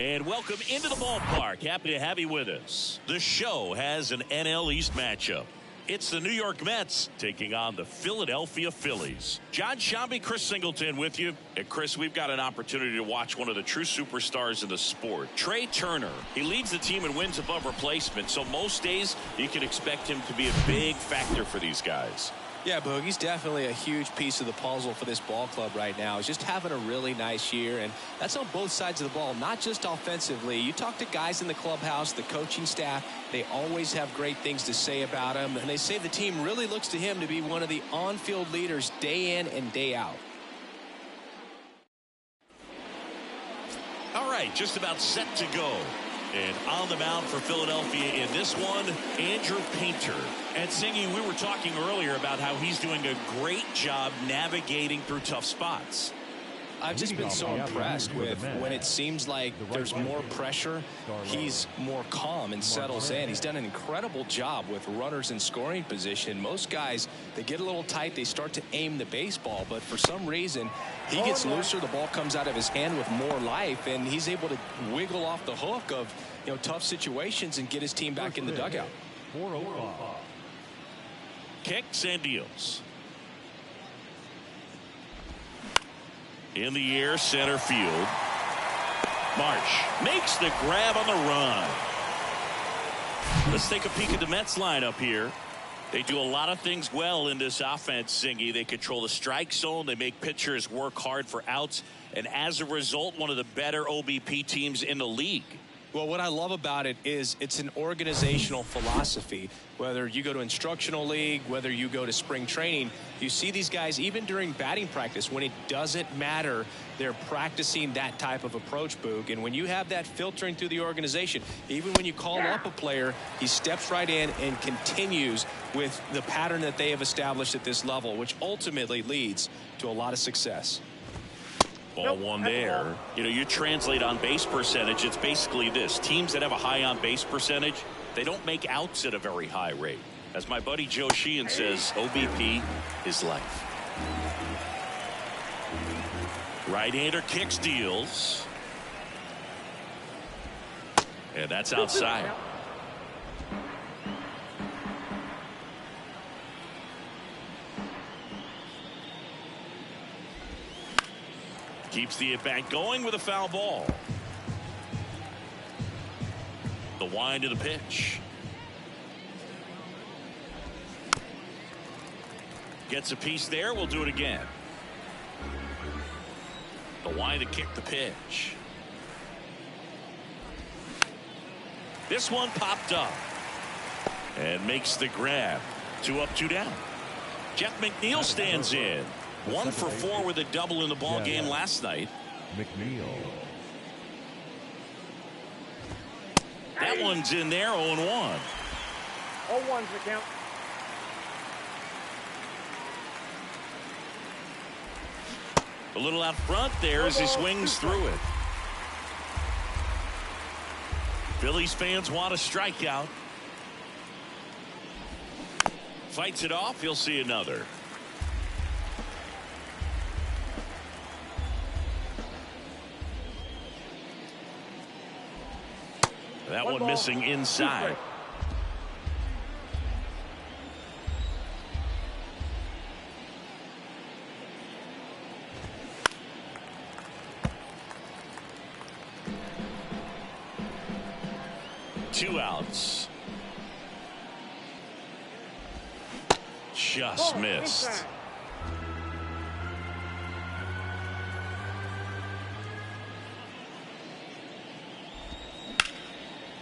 And welcome into the ballpark. Happy to have you with us. The show has an NL East matchup. It's the New York Mets taking on the Philadelphia Phillies. John Shambi, Chris Singleton with you. And Chris, we've got an opportunity to watch one of the true superstars in the sport. Trey Turner. He leads the team in wins above replacement, so most days you can expect him to be a big factor for these guys. Yeah, Boog, he's definitely a huge piece of the puzzle for this ball club right now. He's just having a really nice year, and that's on both sides of the ball, not just offensively. You talk to guys in the clubhouse, the coaching staff, they always have great things to say about him, and they say the team really looks to him to be one of the on-field leaders day in and day out. All right, just about set to go. And on the mound for Philadelphia in this one, Andrew Painter. And Singy, we were talking earlier about how he's doing a great job navigating through tough spots. I've just been so impressed with when it seems like there's more pressure, he's more calm and settles in. He's done an incredible job with runners in scoring position. Most guys, they get a little tight, they start to aim the baseball, but for some reason, he gets looser, the ball comes out of his hand with more life, and he's able to wiggle off the hook of, you know, tough situations and get his team back in the dugout. Kicks and deals. In the air, center field. Marsh makes the grab on the run. Let's take a peek at the Mets lineup here. They do a lot of things well in this offense, Zingy. They control the strike zone. They make pitchers work hard for outs. And as a result, one of the better OBP teams in the league. Well, what I love about it is it's an organizational philosophy. Whether you go to instructional league, whether you go to spring training, you see these guys even during batting practice when it doesn't matter. They're practicing that type of approach, Boog. And when you have that filtering through the organization, even when you call up a player, he steps right in and continues with the pattern that they have established at this level, which ultimately leads to a lot of success. Ball one there. You know, you translate on base percentage, it's basically this. Teams that have a high on base percentage, they don't make outs at a very high rate. As my buddy Joe Sheehan says, OBP is life. Right-hander kicks, deals. And that's outside. Keeps the at-bat going with a foul ball. The wind of the pitch. Gets a piece there. We'll do it again. The wind to kick the pitch. This one popped up. And makes the grab. 2 up, 2 down. Jeff McNeil stands in. 1 for 4 with a double in the ball game last night. McNeil. That one's in there, 0-1. 0-1's the count. A little out front there as he swings through it. Phillies fans want a strikeout. Fights it off. He'll see another. That one missing inside. Two outs. Just missed.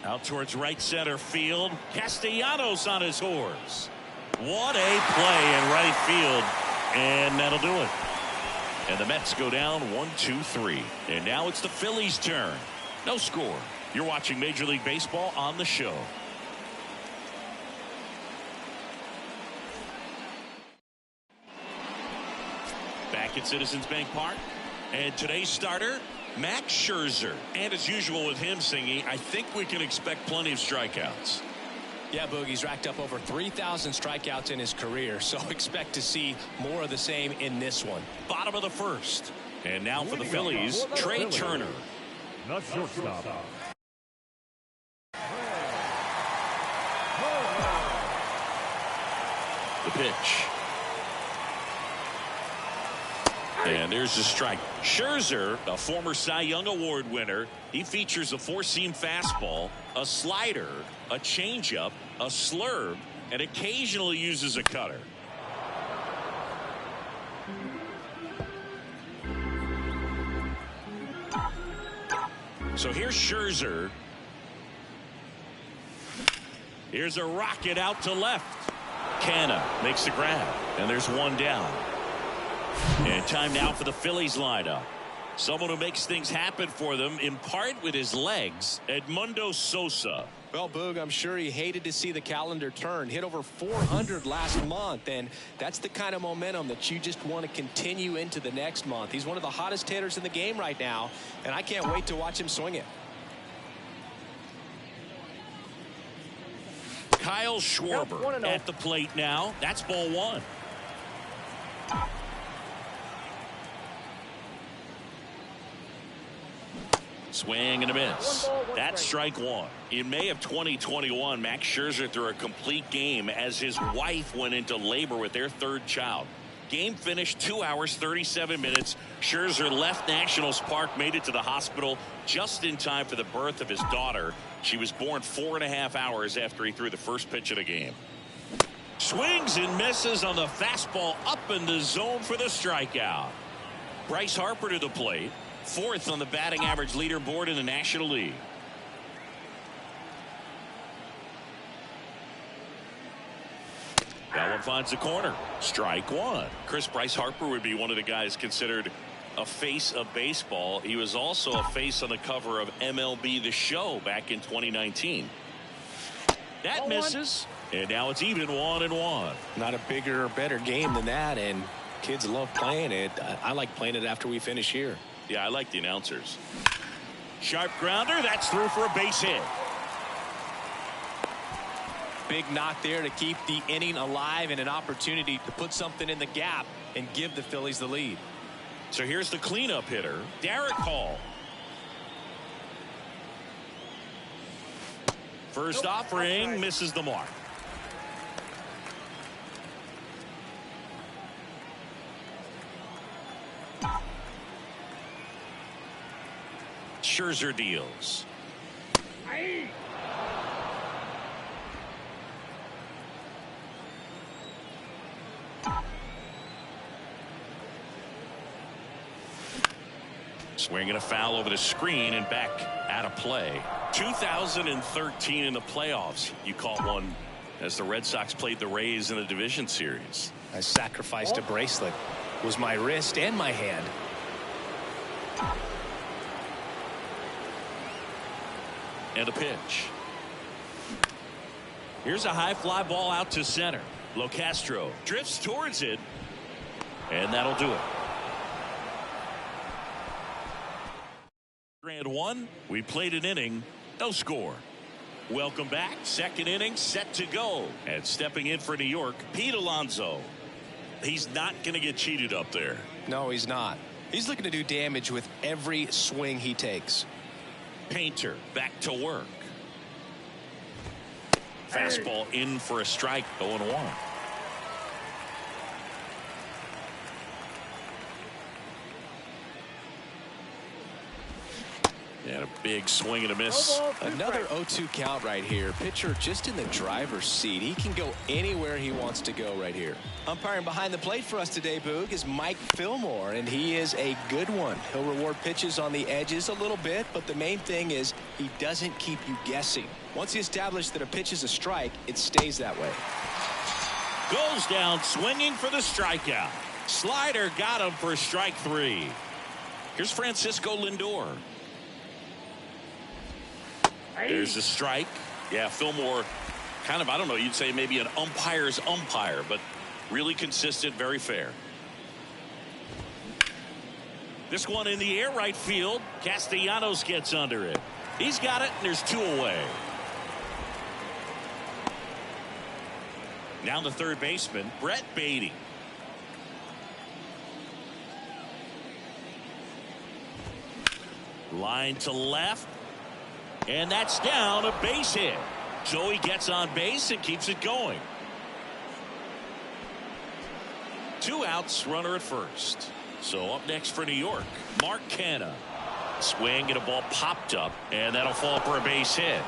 Out towards right center field. Castellanos on his horse. What a play in right field. And that'll do it. And the Mets go down 1-2-3. And now it's the Phillies' turn. No score. You're watching Major League Baseball on the show. Back at Citizens Bank Park. And today's starter, Max Scherzer. And as usual with him, Singy, I think we can expect plenty of strikeouts. Yeah, Boogie's racked up over 3,000 strikeouts in his career, so expect to see more of the same in this one. Bottom of the first. And now for the Phillies, Trey Turner. The shortstop. The pitch. And there's the strike. Scherzer, a former Cy Young Award winner, he features a four-seam fastball, a slider, a changeup, a slurve, and occasionally uses a cutter. So here's Scherzer. Here's a rocket out to left. Canna makes the grab, and there's one down. And time now for the Phillies lineup. Someone who makes things happen for them, in part with his legs, Edmundo Sosa. Well, Boog, I'm sure he hated to see the calendar turn. Hit over 400 last month, and that's the kind of momentum that you just want to continue into the next month. He's one of the hottest hitters in the game right now, and I can't wait to watch him swing it. Kyle Schwarber at the plate now. That's ball one. Swing and a miss. That's strike one. In May of 2021, Max Scherzer threw a complete game as his wife went into labor with their third child. Game finished 2 hours, 37 minutes. Scherzer left Nationals Park, made it to the hospital just in time for the birth of his daughter. She was born 4.5 hours after he threw the first pitch of the game. Swings and misses on the fastball up in the zone for the strikeout. Bryce Harper to the plate, 4th on the batting average leaderboard in the National League. That one finds the corner. Strike one. Bryce Harper would be one of the guys considered a face of baseball. He was also a face on the cover of MLB The Show back in 2019. That misses. And now it's even 1-1. Not a bigger or better game than that, and kids love playing it. I like playing it after we finish here. Yeah, I like the announcers. Sharp grounder. That's through for a base hit. Big knock there to keep the inning alive and an opportunity to put something in the gap and give the Phillies the lead. So here's the cleanup hitter, Derek Hall. First offering misses the mark. Scherzer deals. Swinging a foul over the screen and back out of play. 2013 in the playoffs. You caught one as the Red Sox played the Rays in the division series. I sacrificed a bracelet. It was my wrist and my hand. And a pitch. Here's a high fly ball out to center. Locastro drifts towards it. And that'll do it. Grand one. We played an inning. No score. Welcome back. Second inning set to go. And stepping in for New York, Pete Alonso. He's not going to get cheated up there. No, he's not. He's looking to do damage with every swing he takes. Painter back to work. Fastball in for a strike. 0-1. And a big swing and a miss. Another 0-2 count right here. Pitcher just in the driver's seat. He can go anywhere he wants to go right here. Umpiring behind the plate for us today, Boog, is Mike Fillmore, and he is a good one. He'll reward pitches on the edges a little bit, but the main thing is he doesn't keep you guessing. Once he establishes that a pitch is a strike, it stays that way. Goes down swinging for the strikeout. Slider got him for strike 3. Here's Francisco Lindor. There's a strike. Yeah, Fillmore, kind of, I don't know, you'd say maybe an umpire's umpire, but really consistent, very fair. This one in the air, right field. Castellanos gets under it. He's got it, and there's 2 away. Now the third baseman, Brett Beatty. Line to left. And that's down, a base hit. So he gets on base and keeps it going. 2 outs, runner at first. So up next for New York, Mark Canha. Swing and a ball popped up, and that'll fall for a base hit.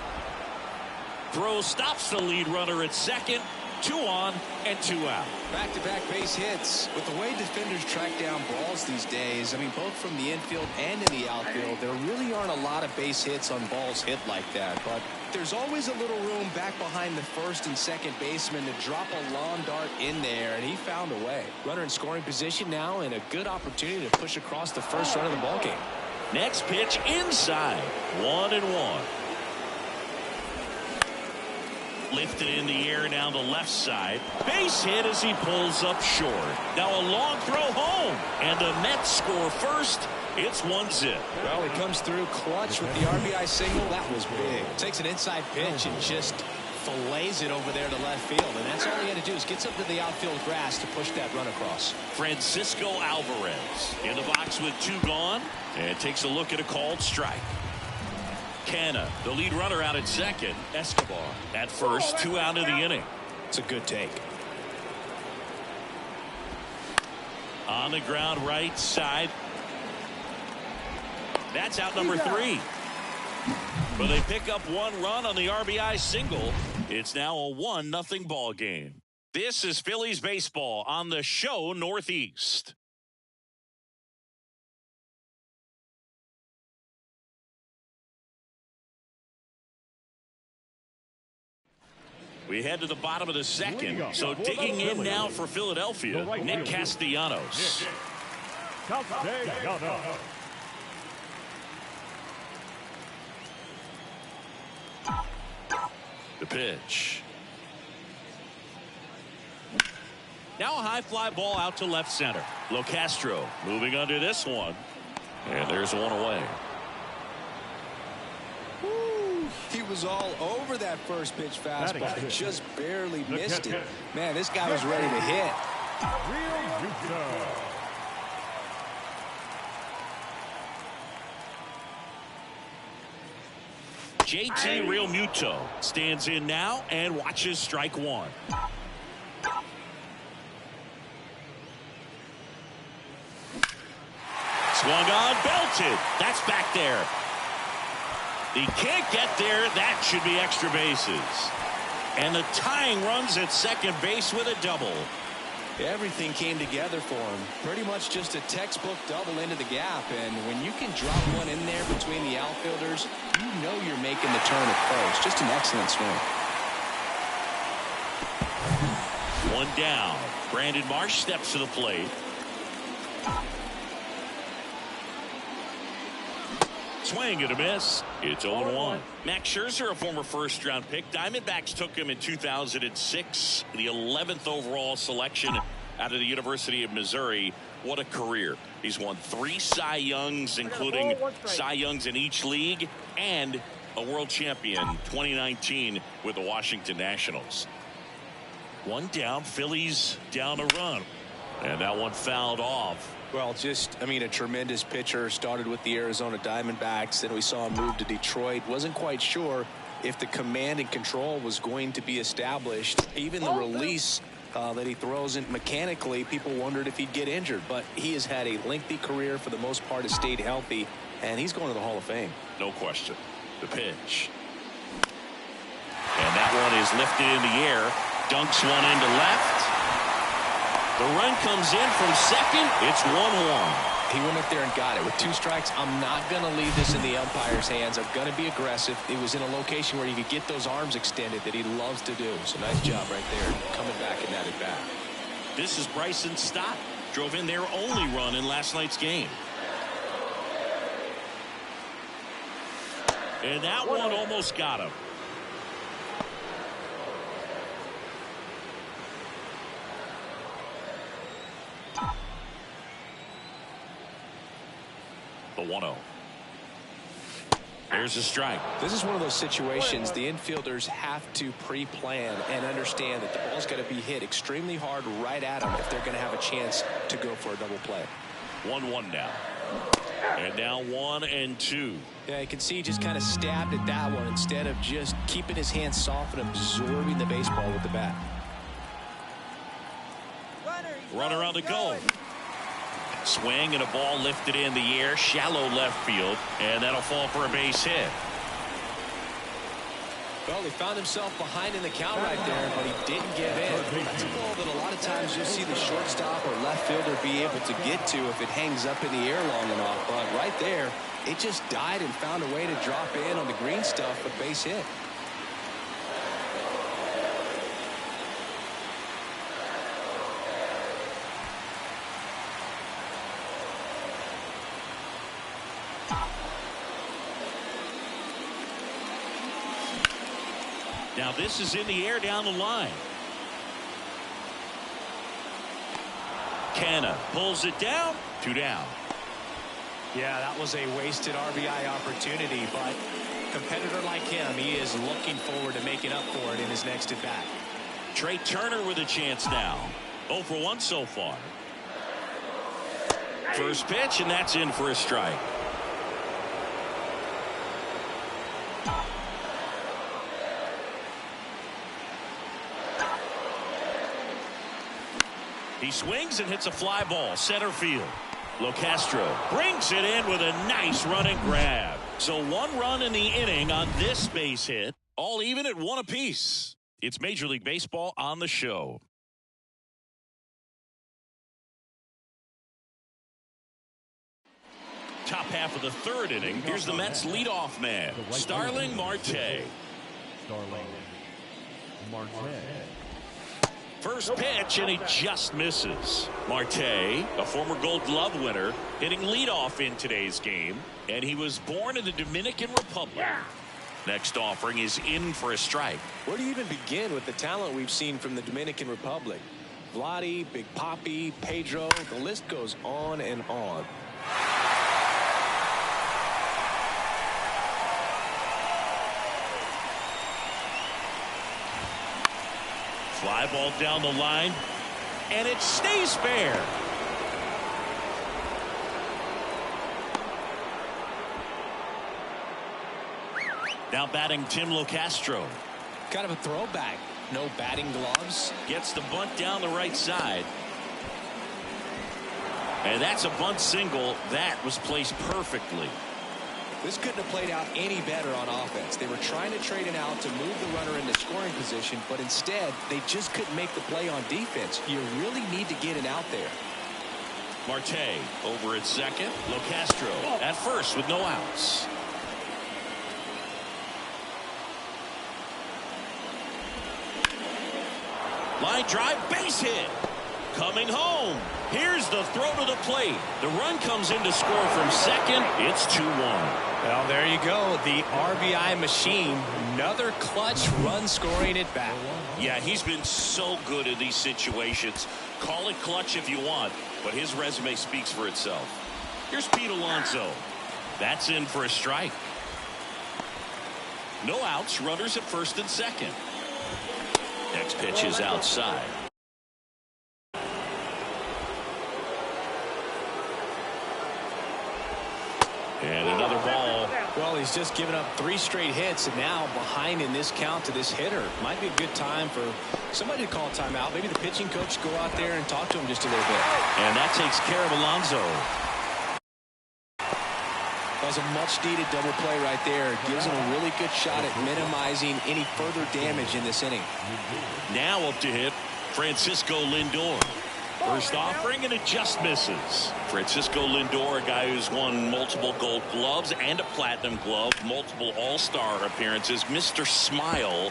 Throw stops the lead runner at second. 2 on and 2 out. Back-to-back base hits. With the way defenders track down balls these days, I mean, both from the infield and in the outfield, there really aren't a lot of base hits on balls hit like that. But there's always a little room back behind the first and second baseman to drop a lawn dart in there, and he found a way. Runner in scoring position now, and a good opportunity to push across the first run of the ballgame. Next pitch inside. 1-1. Lifted in the air down the left side. Base hit as he pulls up short. Now a long throw home. And the Mets score first. It's 1-0. Well, he comes through clutch with the RBI single. That was big. Takes an inside pitch and just fillets it over there to left field. And that's all he had to do is get up to the outfield grass to push that run across. Francisco Alvarez in the box with 2 gone. And takes a look at a called strike. Canha, the lead runner, out at second. Escobar at first. 2 out of the inning. It's a good take. On the ground right side. That's out number 3. But they pick up 1 run on the RBI single. It's now a 1-0 ball game. This is Phillies baseball on the show Northeast. We head to the bottom of the second. So digging in now for Philadelphia, Nick Castellanos. The pitch. Now a high fly ball out to left center. Locastro moving under this one. And there's one away. He was all over that first pitch fastball and just barely missed it. Man, this guy was ready to hit. JT Realmuto stands in now and watches strike 1. Swung on, belted. That's back there. He can't get there. That should be extra bases. And the tying runs at second base with a double. Everything came together for him. Pretty much just a textbook double into the gap. And when you can drop one in there between the outfielders, you know you're making the turn at first. Just an excellent swing. 1 down. Brandon Marsh steps to the plate. Swing and a miss. It's 0-1. Max Scherzer, a former first-round pick. Diamondbacks took him in 2006, the 11th overall selection out of the University of Missouri. What a career. He's won 3 Cy Youngs, including Cy Youngs in each league, and a world champion 2019 with the Washington Nationals. 1 down, Phillies down a run. And that one fouled off. Well, a tremendous pitcher. Started with the Arizona Diamondbacks. Then we saw him move to Detroit. Wasn't quite sure if the command and control was going to be established. Even the release that he throws in mechanically, people wondered if he'd get injured. But he has had a lengthy career. For the most part, has stayed healthy. And he's going to the Hall of Fame. No question. The pitch. And that one is lifted in the air. Dunks one into left. The run comes in from second. It's 1-1. He went up there and got it. With 2 strikes, I'm not going to leave this in the umpire's hands. I'm going to be aggressive. It was in a location where you could get those arms extended that he loves to do. So nice job right there, coming back and that at bat. This is Bryson Stott. Drove in their only run in last night's game. And that one almost got him. The 1-0. There's a strike. This is one of those situations the infielders have to pre-plan and understand that the ball's got to be hit extremely hard right at them if they're going to have a chance to go for a double play. 1-1 now. And now 1-2. Yeah, you can see he just kind of stabbed at that one instead of just keeping his hands soft and absorbing the baseball with the bat. Runner on the goal. Swing and a ball lifted in the air, shallow left field, and that'll fall for a base hit. Well, he found himself behind in the count right there, but he didn't give in. That's a ball that a lot of times you'll see the shortstop or left fielder be able to get to if it hangs up in the air long enough. But right there, it just died and found a way to drop in on the green stuff for base hit. Now this is in the air down the line. Canna pulls it down. 2 down. Yeah, that was a wasted RBI opportunity, but a competitor like him, he is looking forward to making up for it in his next at bat. Trey Turner with a chance now. 0 for 1 so far. First pitch, and that's in for a strike. He swings and hits a fly ball center field. LoCastro brings it in with a nice running grab. So 1 run in the inning on this base hit, all even at 1 apiece. It's Major League Baseball on the show. Top half of the 3rd inning. Here's the Mets leadoff man, Starling Marte. First pitch, and he just misses. Marte, a former Gold Glove winner, hitting leadoff in today's game, and he was born in the Dominican Republic. Next offering is in for a strike. Where do you even begin with the talent we've seen from the Dominican Republic? Vladdy, Big Papi, Pedro, the list goes on and on. Fly ball down the line, and it stays fair. Now batting Tim LoCastro. Kind of a throwback. No batting gloves. Gets the bunt down the right side. And that's a bunt single. That was placed perfectly. This couldn't have played out any better on offense. They were trying to trade it out to move the runner into scoring position, but instead they just couldn't make the play on defense. You really need to get it out there. Marte over at second. LoCastro at first with no outs. Line drive, base hit. Coming home. Here's the throw to the plate. The run comes in to score from second. It's 2-1. Well, there you go. The RBI machine. Another clutch run scoring at bat. Yeah, he's been so good in these situations. Call it clutch if you want, but his resume speaks for itself. Here's Pete Alonso. That's in for a strike. No outs, runners at first and second. Next pitch is outside. And another ball. Well, he's just given up 3 straight hits, and now behind in this count to this hitter. Might be a good time for somebody to call a timeout. Maybe the pitching coach go out there and talk to him just a little bit. And that takes care of Alonso. That was a much-needed double play right there. Gives him a really good shot at minimizing any further damage in this inning. Now up to hit Francisco Lindor. First offering, and it just misses. Francisco Lindor, a guy who's won multiple Gold Gloves and a Platinum Glove, multiple All-Star appearances. Mr. Smile.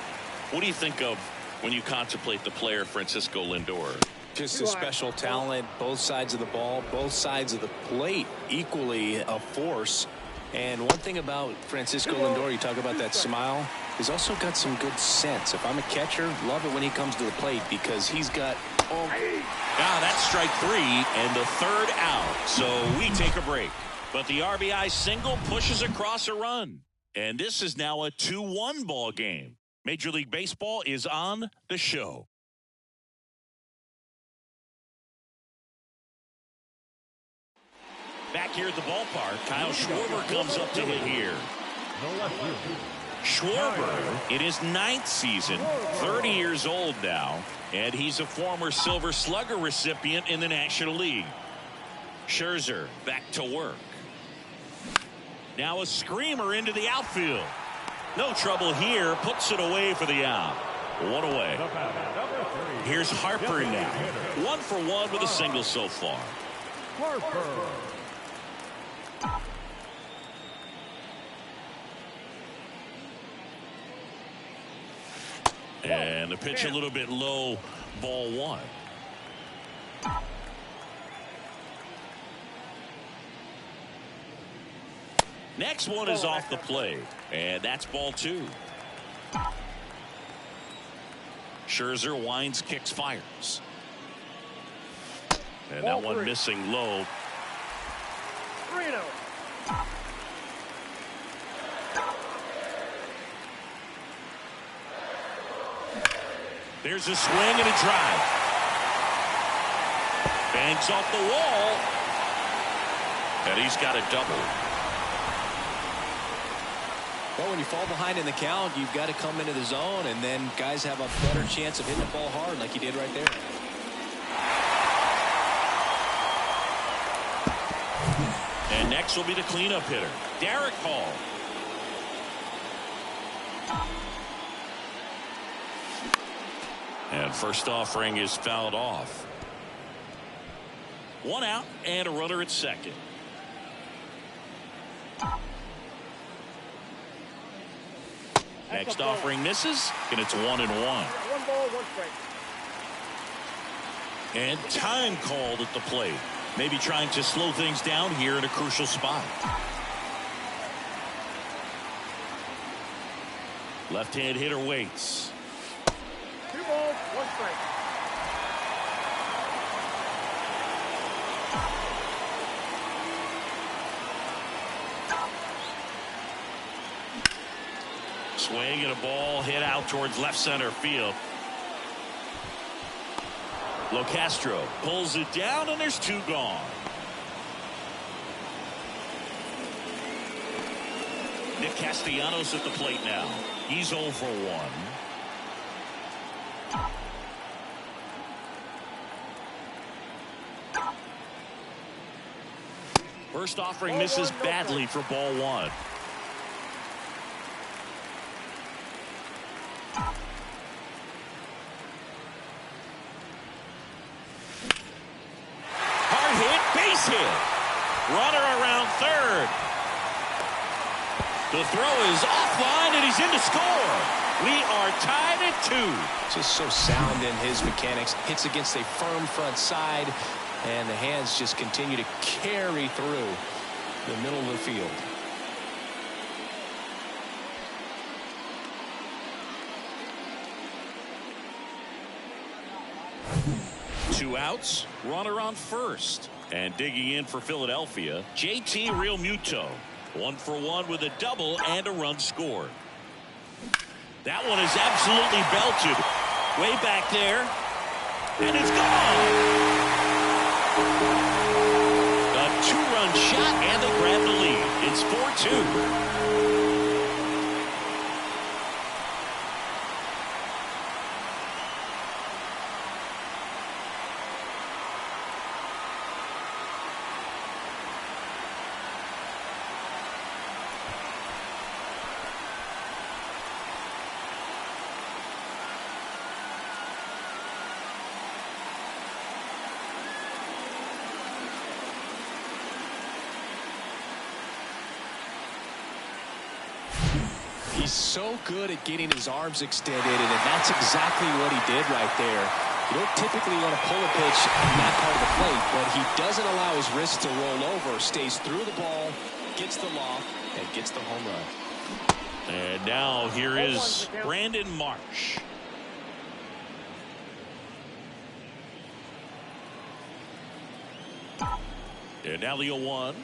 What do you think of when you contemplate the player Francisco Lindor? Just a special talent, both sides of the ball, both sides of the plate, equally a force. And one thing about Francisco Lindor, you talk about that smile, he's also got some good sense. If I'm a catcher, love it when he comes to the plate because he's got... That's strike 3 and the 3rd out. So we take a break. But the RBI single pushes across a run. And this is now a 2-1 ball game. Major League Baseball is on the show. Back here at the ballpark, Kyle Schwarber comes up to hit here. Schwarber in his 9th season, 30 years old now, and he's a former Silver Slugger recipient in the National League. Scherzer back to work. Now a screamer into the outfield. No trouble here, puts it away for the out. 1 away. Here's Harper now. 1 for 1 with a single so far. Harper. And the pitch a little bit low, ball 1. Next one is off the plate, and that's ball 2. Scherzer winds, kicks, fires. And that one missing low. There's a swing and a drive. Banks off the wall. And he's got a double. Well, when you fall behind in the count, you've got to come into the zone, and then guys have a better chance of hitting the ball hard like he did right there. Next will be the cleanup hitter, Derek Hall. And first offering is fouled off. 1 out and a runner at second. Next offering misses, and it's 1-1. 1 ball, 1 strike. And time called at the plate. Maybe trying to slow things down here in a crucial spot. Left-hand hitter waits. 2 balls, 1 strike. Swing and a ball hit out towards left center field. Locastro pulls it down, and there's 2 gone. Nick Castellanos at the plate now. He's 0 for 1. First offering misses badly for ball 1. Hard hit, base hit. Runner around third. The throw is offline, and he's in to score. We are tied at 2. Just so sound in his mechanics. Hits against a firm front side, and the hands just continue to carry through the middle of the field. Two outs, runner on first. And digging in for Philadelphia, JT Realmuto. 1 for 1 with a double and a run scored. That one is absolutely belted. Way back there. And it's gone. A 2-run shot, and they grab the lead. It's 4-2. He's so good at getting his arms extended, and that's exactly what he did right there. You don't typically want to pull a pitch on that part of the plate, but he doesn't allow his wrist to roll over, stays through the ball, gets the loft, and gets the home run. And now here is Brandon Marsh. And now the 0-1.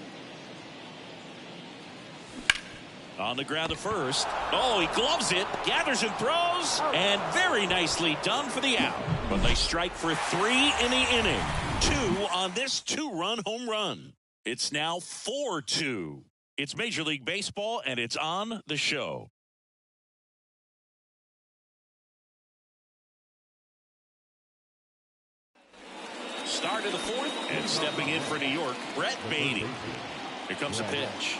On the ground to first. Oh, he gloves it, gathers and throws, and very nicely done for the out. But they strike for 3 in the inning. 2 on this 2-run home run. It's now 4-2. It's Major League Baseball, and it's on the show. Start of the 4th, and stepping in for New York, Brett Baty. Here comes a pitch.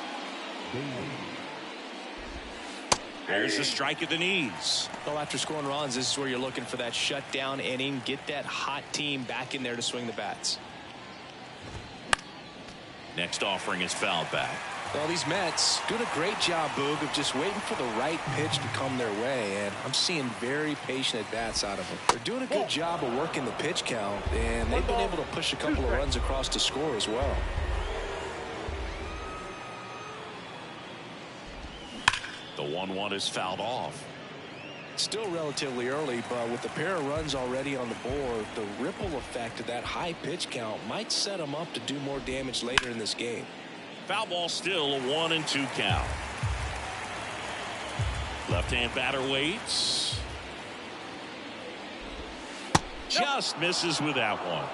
There's a strike at the knees. Well, after scoring runs, this is where you're looking for that shutdown inning. Get that hot team back in there to swing the bats. Next offering is fouled back. Well, these Mets doing a great job, Boog, of just waiting for the right pitch to come their way, and I'm seeing very patient at-bats out of them. They're doing a good job of working the pitch count, and they've been able to push a couple of runs across to score as well. The 1-1 is fouled off. Still relatively early, but with the pair of runs already on the board, the ripple effect of that high pitch count might set them up to do more damage later in this game. Foul ball still, a 1-2 count. Left-hand batter waits. Just misses with that one.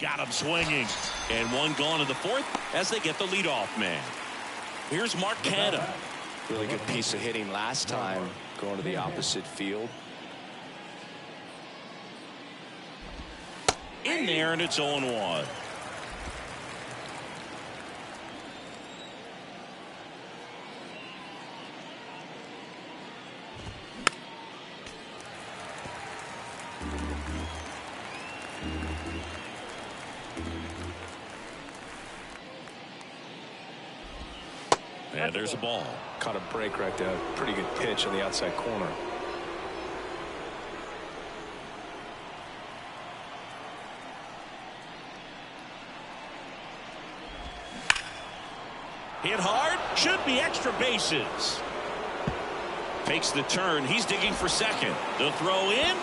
Got him swinging. And one gone in the 4th as they get the leadoff man. Here's Mark Canha. Really good piece of hitting last time, going to the opposite field. In there, and it's 0-1. And there's a ball. Caught a break right there. Pretty good pitch on the outside corner. Hit hard. Should be extra bases. Takes the turn. He's digging for second. The throw in.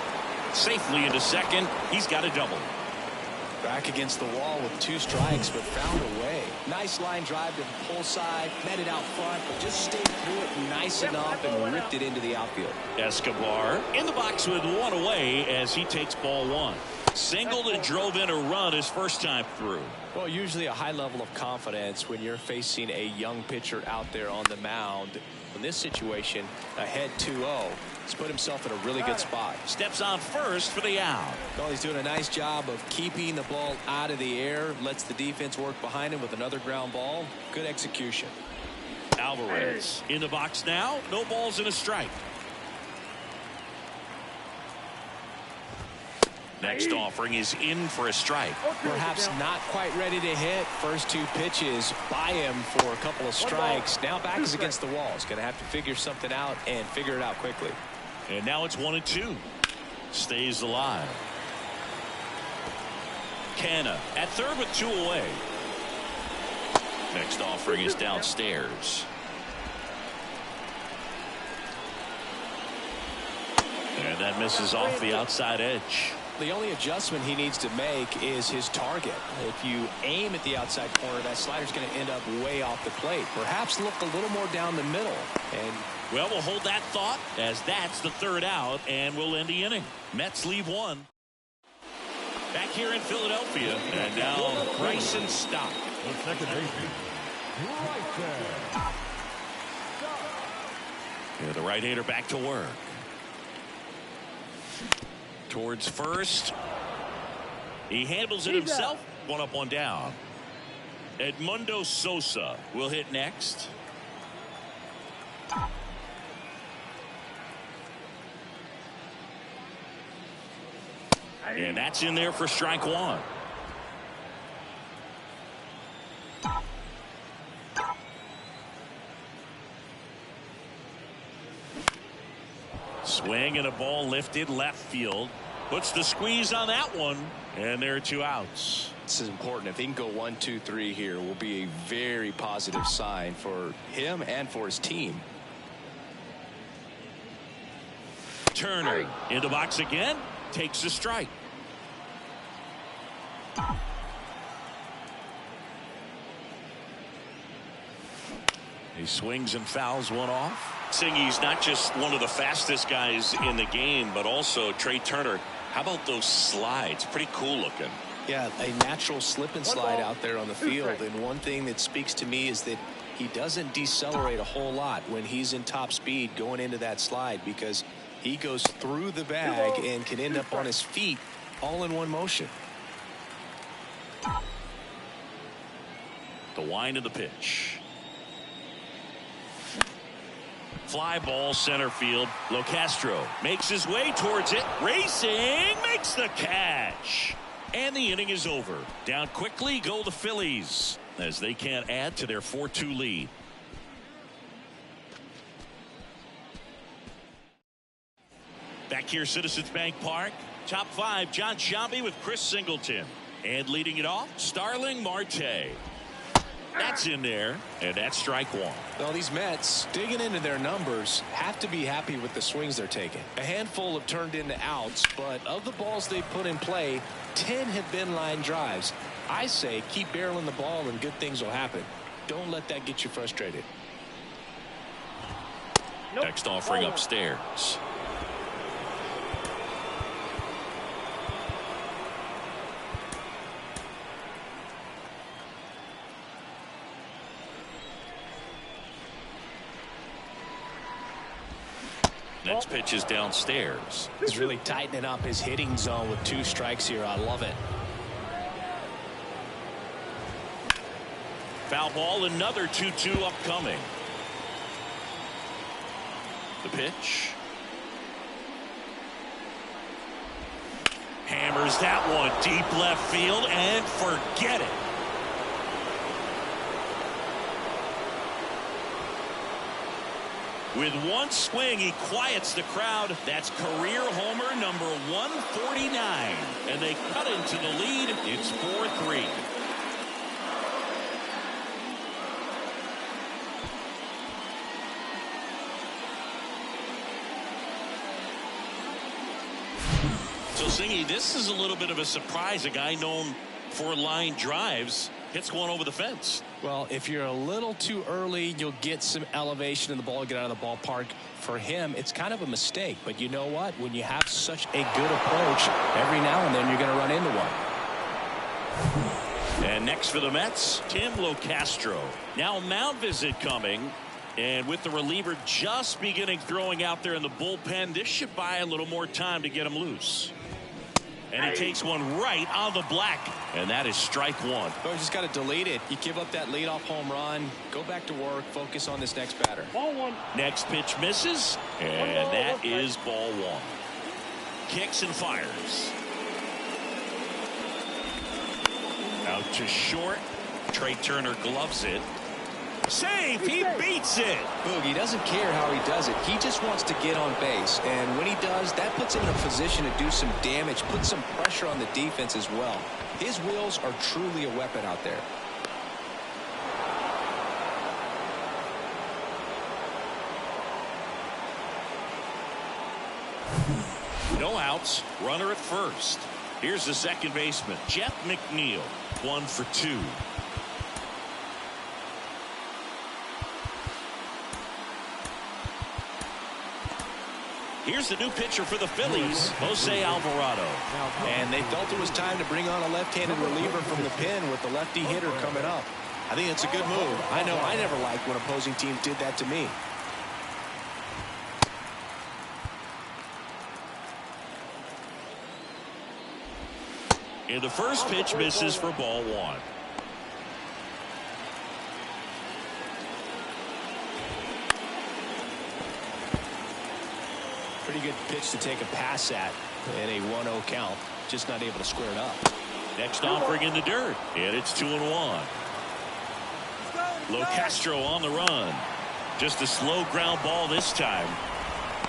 Safely into second. He's got a double. Back against the wall with 2 strikes, but found a way. Nice line drive to the pull side. Met it out front, but just stayed through it nice enough and ripped it into the outfield. Escobar in the box with 1 away as he takes ball 1. Singled and drove in a run his first time through. Well, usually a high level of confidence when you're facing a young pitcher out there on the mound. In this situation, ahead 2-0. He's put himself in a really good spot. Steps on first for the out. Well, he's doing a nice job of keeping the ball out of the air. Lets the defense work behind him with another ground ball. Good execution. Alvarez in the box now. No balls and a strike. Next offering is in for a strike. Perhaps not quite ready to hit. First 2 pitches by him for a couple of strikes. Now back is against the wall. He's going to have to figure something out and figure it out quickly. And now it's 1-2. Stays alive. Canna at third with 2 away. Next offering is downstairs. And that misses off the outside edge. The only adjustment he needs to make is his target. If you aim at the outside corner, that slider's going to end up way off the plate. Perhaps look a little more down the middle. And well, we'll hold that thought as that's the 3rd out, and we'll end the inning. Mets leave 1. Back here in Philadelphia, and now Bryson Stock. The second baseman, right there. Yeah, the right-hander back to work. Towards first. He handles it himself. 1 up, 1 down. Edmundo Sosa will hit next. And that's in there for strike 1. Swing and a ball lifted left field. Puts the squeeze on that one. And there are 2 outs. this is important. If he can go 1, 2, 3 here, will be a very positive sign for him and for his team. Turner in the box again. Takes a strike. He swings and fouls one off. He's not just one of the fastest guys in the game, but also Trey Turner. How about those slides? Pretty cool looking. Yeah, a natural slip and slide out there on the field. And one thing that speaks to me is that he doesn't decelerate a whole lot when he's in top speed going into that slide, because he goes through the bag and can end up on his feet all in one motion. The wind of the pitch. Fly ball center field. Locastro makes his way towards it. Racing, makes the catch. And the inning is over. Down quickly go the Phillies as they can't add to their 4-2 lead. Back here, Citizens Bank Park. Top 5, John Sciambi with Chris Singleton. And leading it off, Starling Marte. That's in there, and that's strike 1. Well, these Mets, digging into their numbers, have to be happy with the swings they're taking. A handful have turned into outs, but of the balls they've put in play, 10 have been line drives. I say keep barreling the ball and good things will happen. Don't let that get you frustrated. Next offering upstairs. Next pitch is downstairs. He's really tightening up his hitting zone with 2 strikes here. I love it. Foul ball, another 2-2 upcoming. The pitch. Hammers that one deep left field and forget it. With one swing, he quiets the crowd. That's career homer number 149. And they cut into the lead. It's 4-3. So, Singy, this is a little bit of a surprise. A guy known for line drives hits one over the fence. Well, if you're a little too early, you'll get some elevation in the ball, get out of the ballpark. For him, it's kind of a mistake. But you know what? When you have such a good approach, every now and then you're going to run into one. And next for the Mets, Tim Locastro. Now mound visit coming. And with the reliever just beginning throwing out there in the bullpen, this should buy a little more time to get him loose. And he takes one right on the black. And that is strike one. But you just got to delete it. You give up that leadoff home run. Go back to work. Focus on this next batter. Ball 1. Next pitch misses. And that is ball 1. Kicks and fires. Out to short. Trey Turner gloves it. Save! He beats it! Boogie doesn't care how he does it. He just wants to get on base. And when he does, that puts him in a position to do some damage, put some pressure on the defense as well. His wheels are truly a weapon out there. No outs. Runner at first. Here's the second baseman, Jeff McNeil. 1 for 2. Here's the new pitcher for the Phillies, Jose Alvarado. And they felt it was time to bring on a left-handed reliever from the pen with the lefty hitter coming up. I think it's a good move. I know I never liked when opposing teams did that to me. And the first pitch misses for ball 1. Pretty good pitch to take a pass at in a 1-0 count. Just not able to square it up. Next offering in the dirt. And it's 2-1. Locastro on the run. Just a slow ground ball this time.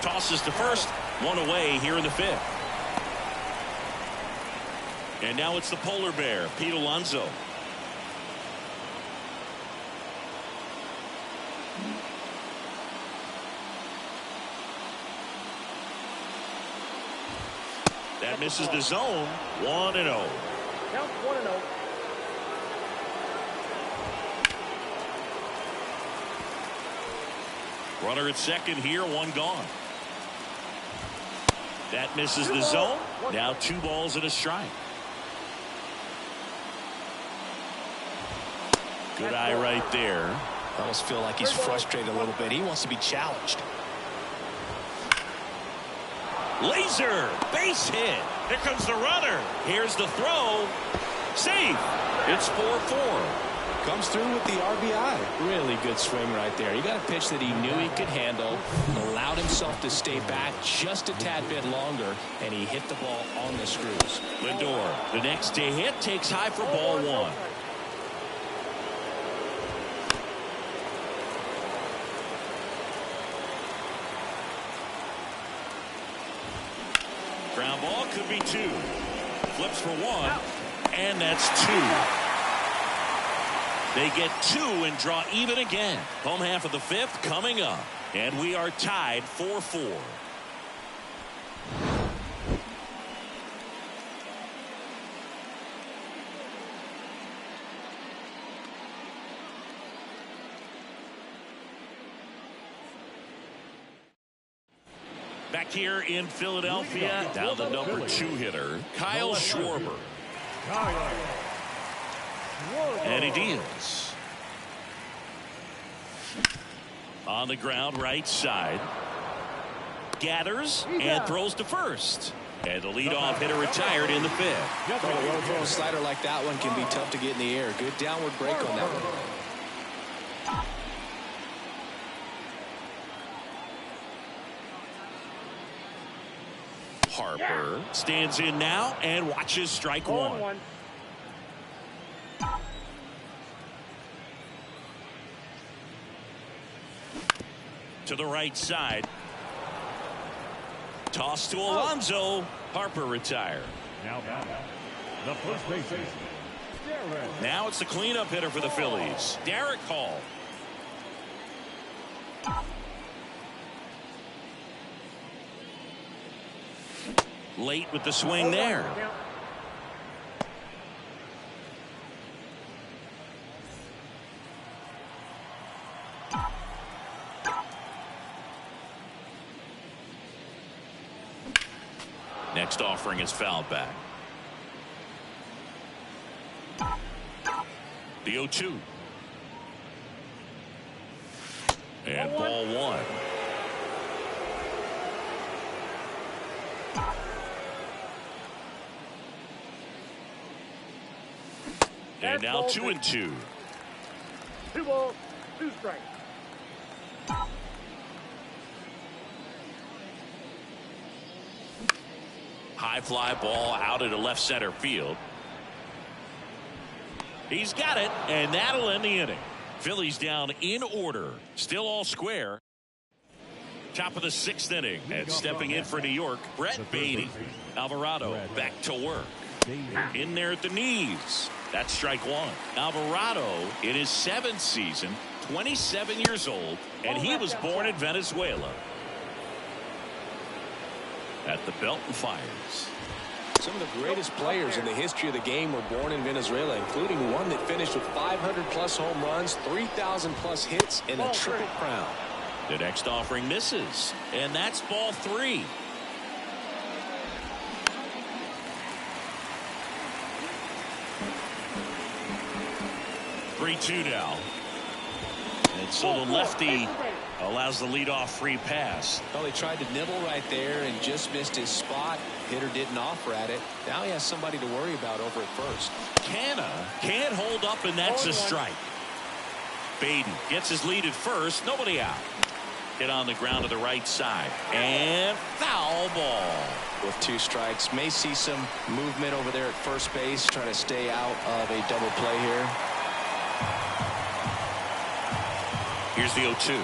Tosses to first. 1 away here in the 5th. And now it's the polar bear, Pete Alonso. That misses the zone. 1-0. Count 1-0. Runner at second here, 1 gone. That misses the zone. Now 2 balls and a strike. Good eye right there. I almost feel like he's frustrated a little bit. He wants to be challenged. Laser, base hit. Here comes the runner. Here's the throw. Safe. It's 4-4. Comes through with the RBI. Really good swing right there. He got a pitch that he knew he could handle, allowed himself to stay back just a tad bit longer, and he hit the ball on the screws. Lindor, the next to hit, takes high for ball 1. Ground ball could be 2. Flips for 1. And that's 2. They get 2 and draw even again. Home half of the 5th coming up. And we are tied 4-4. Back here in Philadelphia, now the number 2 hitter, Kyle Schwarber. And he deals. On the ground, right side. gathers and throws to first. And the leadoff hitter retired in the fifth. A low throw slider like that one can be tough to get in the air. Good downward break on that one. Harper stands in now and watches strike one. To the right side. Toss to Alonso. Harper retired. Now, the first baseman. Now it's the cleanup hitter for the Phillies, Derek Hall. Late with the swing there. Next offering is fouled back. The 0-2. And ball one. And now 2-2. 2 balls, 2 strikes. High fly ball out into left center field. He's got it, and that'll end the inning. Phillies down in order. Still all square. Top of the 6th inning. And stepping in for New York, Brett Beatty. Alvarado back to work. In there at the knees. That's strike one. Alvarado in his 7th season, 27 years old, and he was born in Venezuela. At the belt and fires. Some of the greatest players in the history of the game were born in Venezuela, including one that finished with 500+ home runs, 3,000+ hits, and a triple crown. The next offering misses, and that's ball 3. Three-2 now. And so the lefty allows the leadoff free pass. Well, he tried to nibble right there and just missed his spot. Hitter didn't offer at it. Now he has somebody to worry about over at first. Canna can't hold up, and that's a strike. Baden gets his lead at first. Nobody out. Hit on the ground to the right side. And foul ball. With 2 strikes. May see some movement over there at first base. Trying to stay out of a double play here. Here's the 0-2.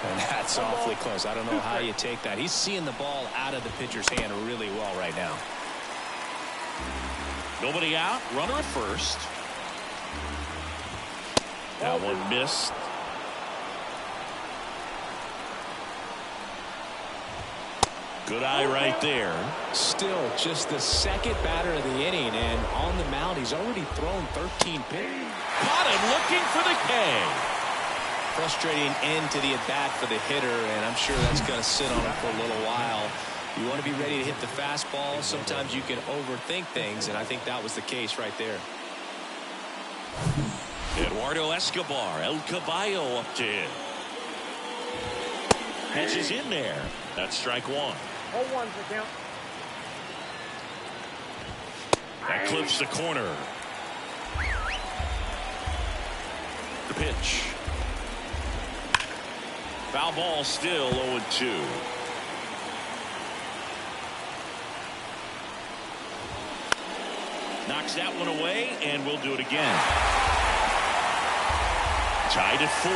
And that's awfully close. I don't know how you take that. He's seeing the ball out of the pitcher's hand really well right now. Nobody out. Runner at first. That one missed. Good eye right there. Still just the 2nd batter of the inning, and on the mound he's already thrown 13 pitches. Caught him looking for the K. Frustrating end to the at-bat for the hitter, and I'm sure that's going to sit on him for a little while. You want to be ready to hit the fastball. Sometimes you can overthink things, and I think that was the case right there. Eduardo Escobar, El Caballo up to him. Pitch is in there. That's strike one. 0-1's the count. That clips the corner. The pitch. Foul ball, still 0-2. Knocks that one away, and we'll do it again. Tied at 4.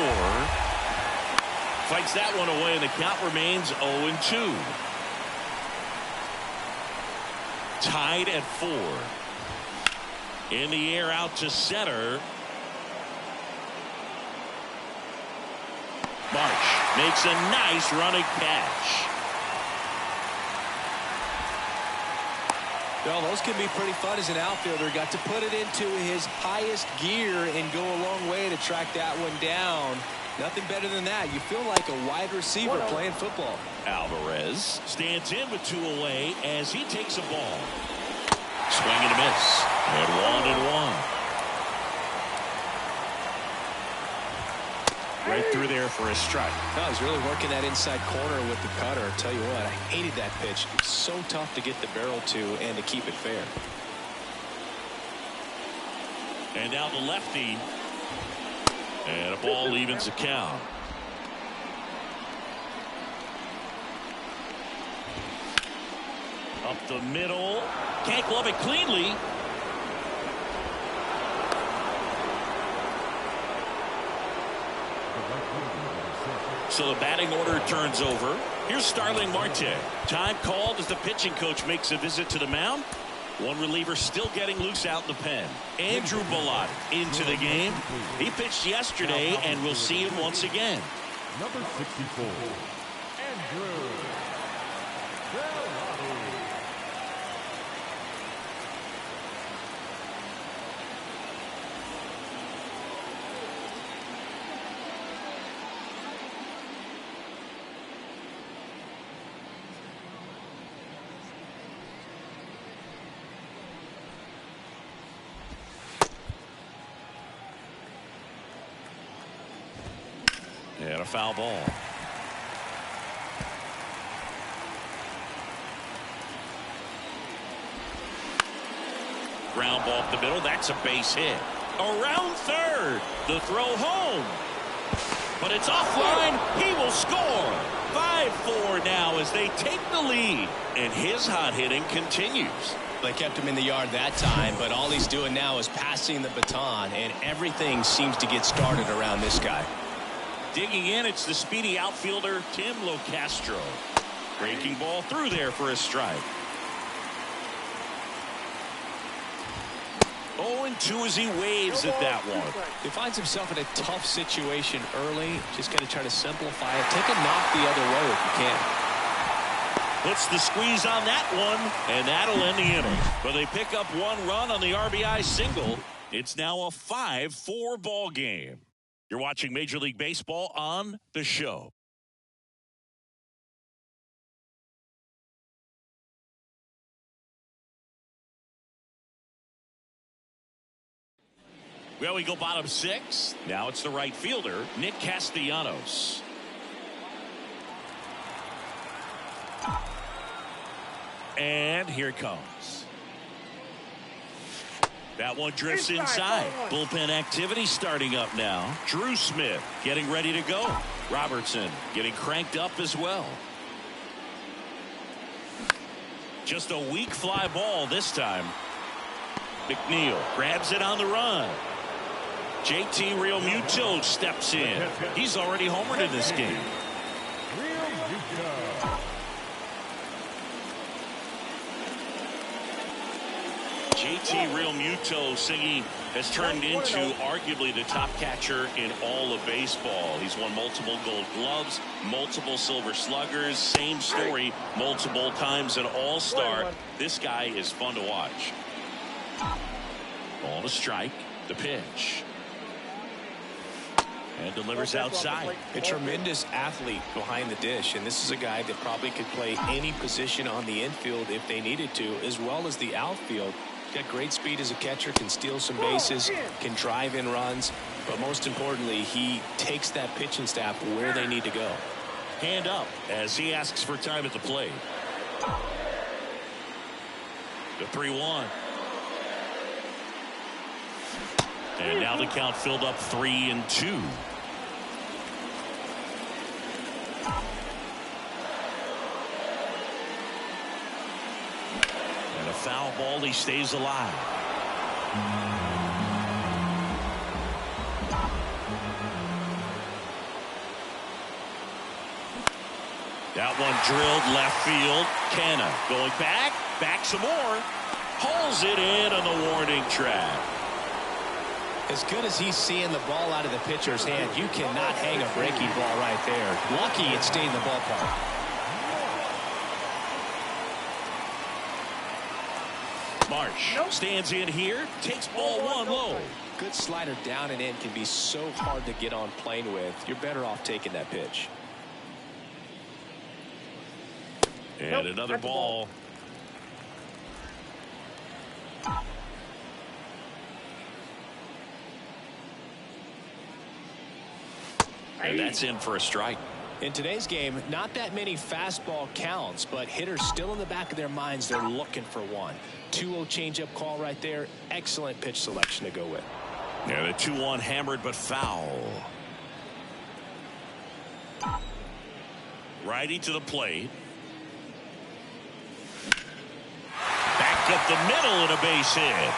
Fights that one away, and the count remains 0-2. Tied at 4. In the air out to center. Marsh makes a nice running catch. Well, those can be pretty fun as an outfielder. Got to put it into his highest gear and go a long way to track that one down. Nothing better than that. You feel like a wide receiver playing football. Alvarez stands in with 2 away as he takes a ball. Swing and a miss. And 1-1. Right through there for a strike. No, he's really working that inside corner with the cutter. I'll tell you what, I hated that pitch. It's so tough to get the barrel to and to keep it fair. And now the lefty. And a ball evens the count. Up the middle. Can't glove it cleanly. So the batting order turns over. Here's Starling Marte. Time called as the pitching coach makes a visit to the mound. One reliever still getting loose out in the pen. Andrew Bellotti into the game. He pitched yesterday, and we'll see him once again. Number 64, Andrew Bellotti. And a foul ball. Ground ball up the middle. That's a base hit. Around third. The throw home. But it's offline. He will score. 5-4 now as they take the lead. And his hot hitting continues. They kept him in the yard that time, but all he's doing now is passing the baton, and everything seems to get started around this guy. Digging in, it's the speedy outfielder, Tim Locastro. Breaking ball through there for a strike. 0-2 as he waves at that one. He finds himself in a tough situation early. Just got to try to simplify it. Take a knock the other way if you can. Puts the squeeze on that one, and that'll end the inning. But they pick up one run on the RBI single. It's now a 5-4 ball game. You're watching Major League Baseball on The Show. Well, we go bottom six. Now it's the right fielder, Nick Castellanos. And here it comes. That one drifts inside. Bullpen activity starting up now. Drew Smith getting ready to go. Robertson getting cranked up as well. Just a weak fly ball this time. McNeil grabs it on the run. JT Realmuto steps in. He's already homered in this game. JT Realmuto singing has turned into arguably the top catcher in all of baseball. He's won multiple Gold Gloves, multiple Silver Sluggers, same story, multiple times an All-Star. This guy is fun to watch. Ball to strike, the pitch. And delivers outside. A tremendous athlete behind the dish, and this is a guy that probably could play any position on the infield if they needed to, as well as the outfield. Got great speed as a catcher, can steal some bases, can drive in runs, but most importantly, he takes that pitching staff where they need to go. Hand up as he asks for time at the plate. The 3-1. And now the count filled up 3-2. And a foul ball, he stays alive. That one drilled left field. Canna going back some more. Pulls it in on the warning track. As good as he's seeing the ball out of the pitcher's hand, you cannot hang a breaking ball right there. Lucky it stayed in the ballpark. Marsh stands in here, takes ball one low. Good slider down and in can be so hard to get on plane with. You're better off taking that pitch. And another ball. And that's in for a strike. In today's game, not that many fastball counts, but hitters still in the back of their minds, they're looking for one. 2-0 changeup call right there. Excellent pitch selection to go with. Yeah, the 2-1 hammered but foul. Righty to the plate. Back up the middle and a base hit.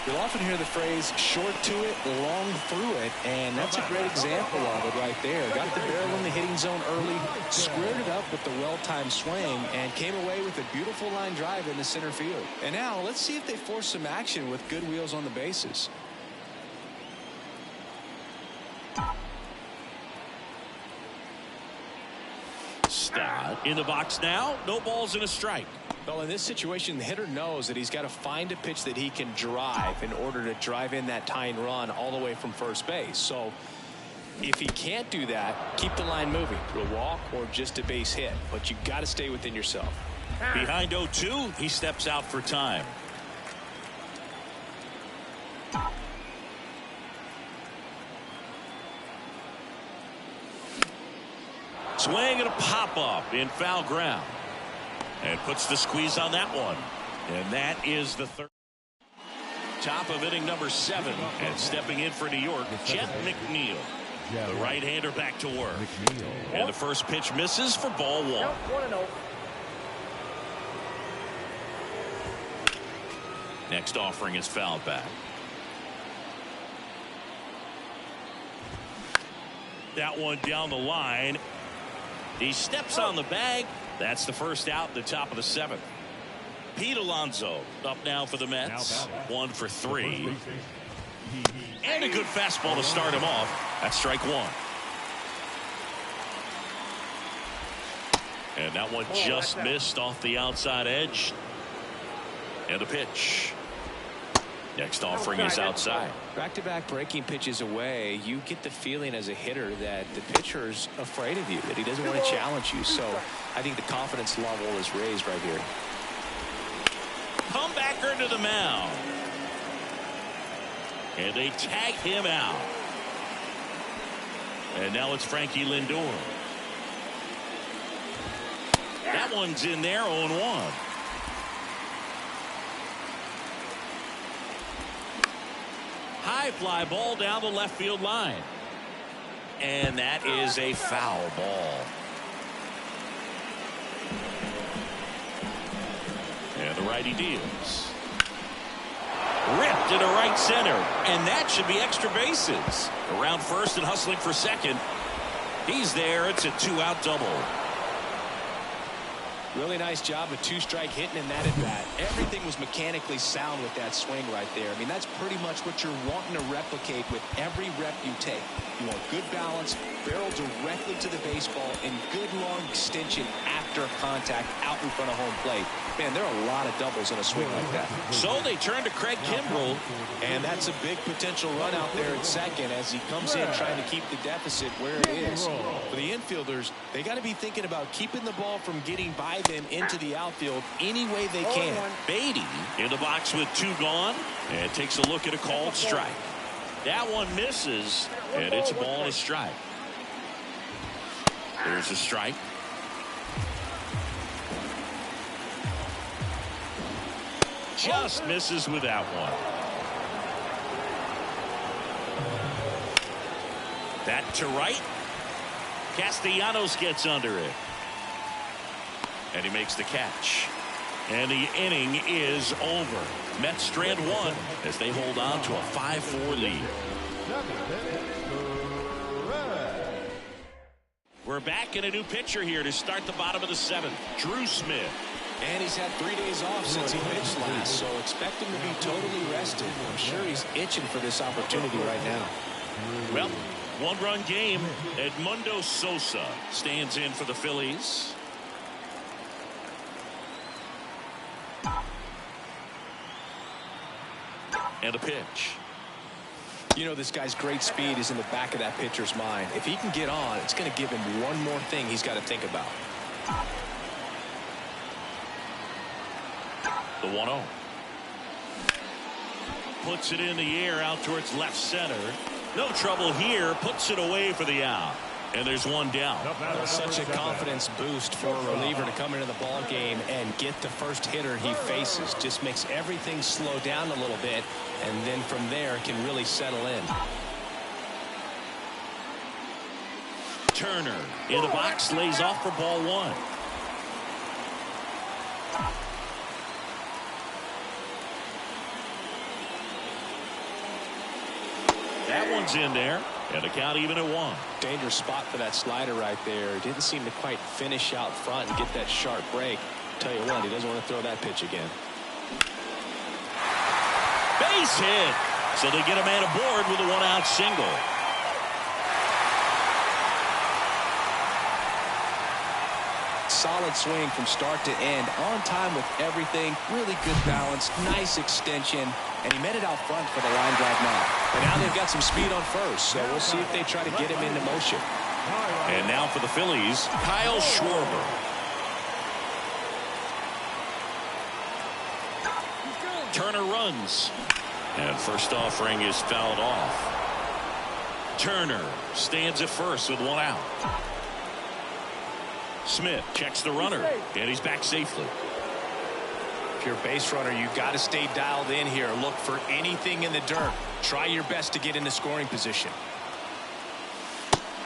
You'll often hear the phrase short to it, long through it, and that's a great example of it right there. Got the barrel in the hitting zone early, squared it up with the well-timed swing, and came away with a beautiful line drive in the center field. And now let's see if they force some action with good wheels on the bases. Stott in the box now. No balls and a strike. Well, in this situation, the hitter knows that he's got to find a pitch that he can drive in order to drive in that tying run all the way from first base. So if he can't do that, keep the line moving through a walk or just a base hit. But you've got to stay within yourself. Behind 0-2, he steps out for time. Swing and a pop-up in foul ground. And puts the squeeze on that one. And that is the third. Top of inning number 7. And stepping in for New York, Chet McNeil. The right-hander back to work. And the first pitch misses for ball 1. 1-0. Next offering is fouled back. That one down the line. He steps on the bag. That's the first out at the top of the 7th. Pete Alonso up now for the Mets. 1 for 3. And a good fastball to start him off. That's strike 1. And that one just missed off the outside edge. And a pitch. Next offering is outside. Back-to-back breaking pitches away, you get the feeling as a hitter that the pitcher's afraid of you, that he doesn't want to challenge you. So I think the confidence level is raised right here. Comebacker to the mound. And they tag him out. And now it's Frankie Lindor. That one's in there, 0-1. High fly ball down the left field line. And that is a foul ball. And the righty deals. Ripped into right center. And that should be extra bases. Around first and hustling for second. He's there. It's a 2-out double. Really nice job of 2-strike hitting in that at bat. Everything was mechanically sound with that swing right there. I mean, that's pretty much what you're wanting to replicate with every rep you take. You want good balance, barrel directly to the baseball, and good long extension after contact out in front of home plate. Man, there are a lot of doubles in a swing like that. So they turn to Craig Kimbrell. And that's a big potential run out there at second as he comes in trying to keep the deficit where it is. For the infielders, they got to be thinking about keeping the ball from getting by them into the outfield any way they can. Beatty in the box with 2 gone and takes a look at a called strike. That one misses, and it's a ball and a strike. There's a strike. Just misses with that one. That to right. Castellanos gets under it. And he makes the catch. And the inning is over. Mets strand 1 as they hold on to a 5-4 lead. We're back in a new pitcher here to start the bottom of the 7th. Drew Smith. And he's had 3 days off since he pitched last, so expect him to be totally rested. I'm sure he's itching for this opportunity right now. Well, 1-run game. Edmundo Sosa stands in for the Phillies. And a pitch. You know, this guy's great speed is in the back of that pitcher's mind. If he can get on, it's going to give him one more thing he's got to think about. The 1-0. puts it in the air out towards left center. No trouble here. Puts it away for the out. And there's one down. Such a confidence boost for a reliever to come into the ball game and get the first hitter he faces. Just makes everything slow down a little bit, and then from there can really settle in. Turner in the box, lays off for ball one. That one's in there, and the count even at one. Dangerous spot for that slider right there. Didn't seem to quite finish out front and get that sharp break. Tell you what, he doesn't want to throw that pitch again. Base hit. So they get a man aboard with a one-out single. Solid swing from start to end, on time with everything, really good balance, nice extension, and he met it out front for the line drive now. But now they've got some speed on first, so we'll see if they try to get him into motion. And now for the Phillies, Kyle Schwarber. Turner runs, and first offering is fouled off. Turner stands at first with one out. Smith checks the runner, and he's back safely. If you're a base runner, you've got to stay dialed in here. Look for anything in the dirt. Try your best to get into scoring position.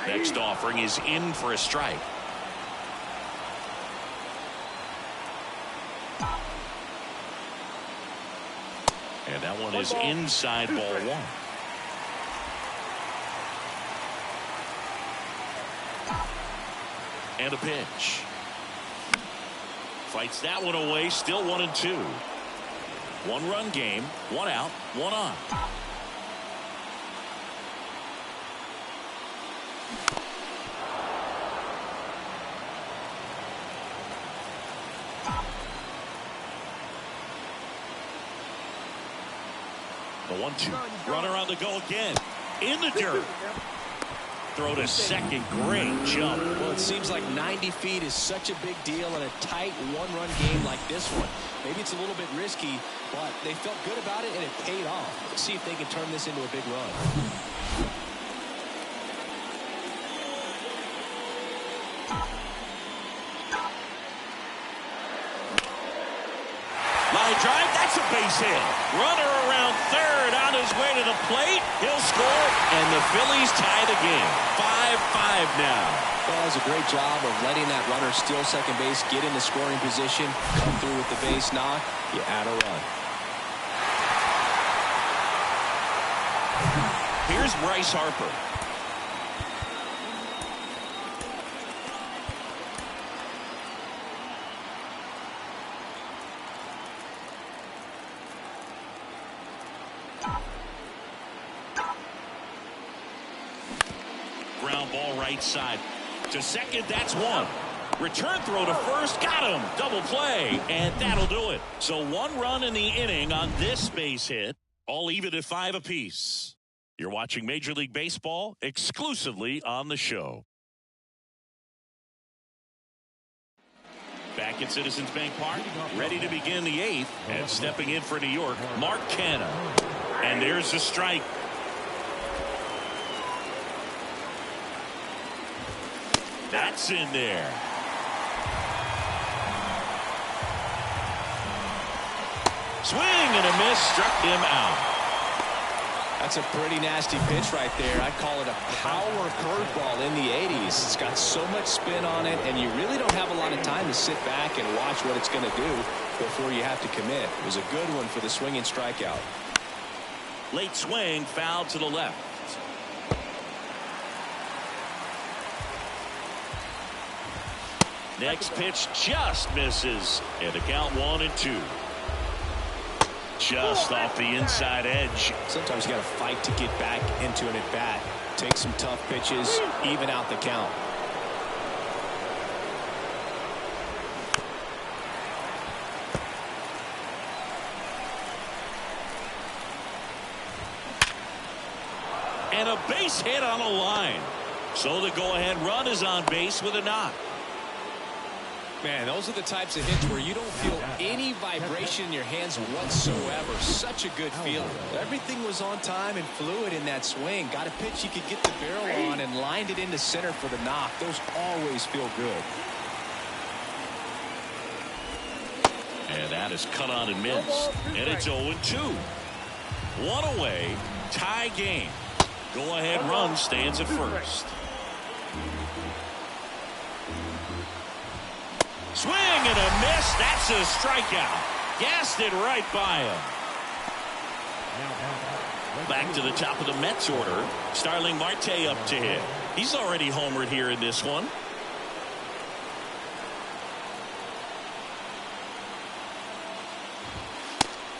Next offering is in for a strike. And that one is inside ball one. And a pitch. Fights that one away. Still 1-2. One-run game. One out. One on. The 1-2. Runner on the go again. In the dirt. Throw to second. Great jump. Well, it seems like 90 feet is such a big deal in a tight one-run game like this one. Maybe it's a little bit risky, but they felt good about it, and it paid off. Let's see if they can turn this into a big run. Line drive, that's a base hit. Runner around third on his way to the plate. He'll score, and the Phillies tie the game. 5-5 now. Well, that was a great job of letting that runner steal second base, get into scoring position, come through with the base knock. You add a run. Here's Bryce Harper. Ground ball right side to second. That's one. Return throw to first. Got him. Double play, and that'll do it. So one run in the inning on this base hit. All even at 5 apiece. You're watching Major League Baseball exclusively on the show. Back at Citizens Bank Park, ready to begin the 8th, and stepping in for New York, Mark Canha. And there's the strike. That's in there. Swing and a miss, struck him out. That's a pretty nasty pitch right there. I'd call it a power curveball in the 80s. It's got so much spin on it, and you really don't have a lot of time to sit back and watch what it's going to do before you have to commit. It was a good one for the swinging strikeout. Late swing, foul to the left. Next pitch just misses, and the count 1-2. Just off the inside edge. Sometimes you got to fight to get back into an at-bat. Take some tough pitches, even out the count. And a base hit on a line. So the go-ahead run is on base with a knock. Man, those are the types of hits where you don't feel any vibration in your hands whatsoever. Such a good feeling. Everything was on time and fluid in that swing. Got a pitch you could get the barrel on and lined it into center for the knock. Those always feel good. And that is cut on and missed. And it's 0-2. One away. Tie game. Go-ahead run stands at first. Swing and a miss. That's a strikeout. Gassed it right by him. Back to the top of the Mets order. Starling Marte up to hit. He's already homered here in this one.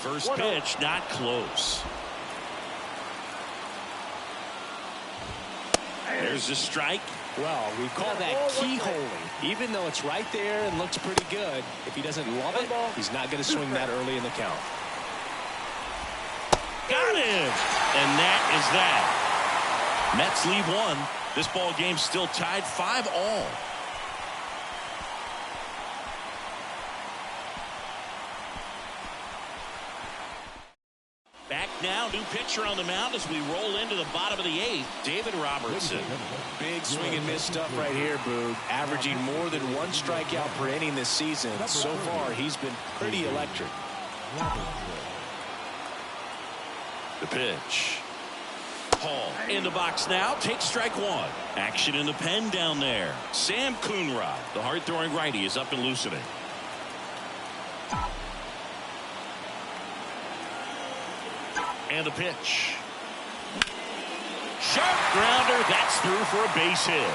First pitch, not close. There's a strike. Well, we call that keyholing. Even though it's right there and looks pretty good, if he doesn't love it, he's not going to swing that early in the count. Got him! And that is that. Mets lead one. This ball game's still tied 5-all. Back now, new pitcher on the mound as we roll into the bottom of the 8th, David Robertson. Big swing and miss stuff right here, Boog. Averaging more than one strikeout per inning this season. So far, he's been pretty electric. The pitch. Hall in the box now. Takes strike one. Action in the pen down there. Sam Coonrod, the hard-throwing righty, is up and loosening. And the pitch. Sharp grounder. That's through for a base hit.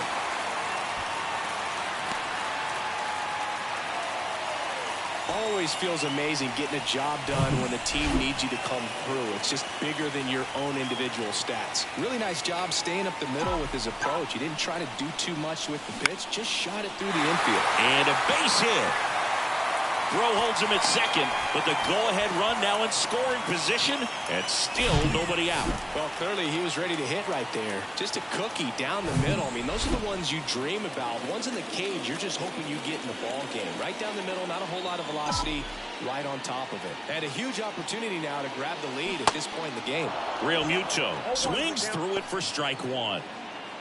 Always feels amazing getting a job done when the team needs you to come through. It's just bigger than your own individual stats. Really nice job staying up the middle with his approach. He didn't try to do too much with the pitch. Just shot it through the infield. And a base hit. Throw holds him at second, but the go-ahead run now in scoring position, and still nobody out. Well, clearly he was ready to hit right there. Just a cookie down the middle. I mean, those are the ones you dream about. Ones in the cage, you're just hoping you get in the ball game. Right down the middle, not a whole lot of velocity, right on top of it. And a huge opportunity now to grab the lead at this point in the game. Real Muto swings through it for strike one.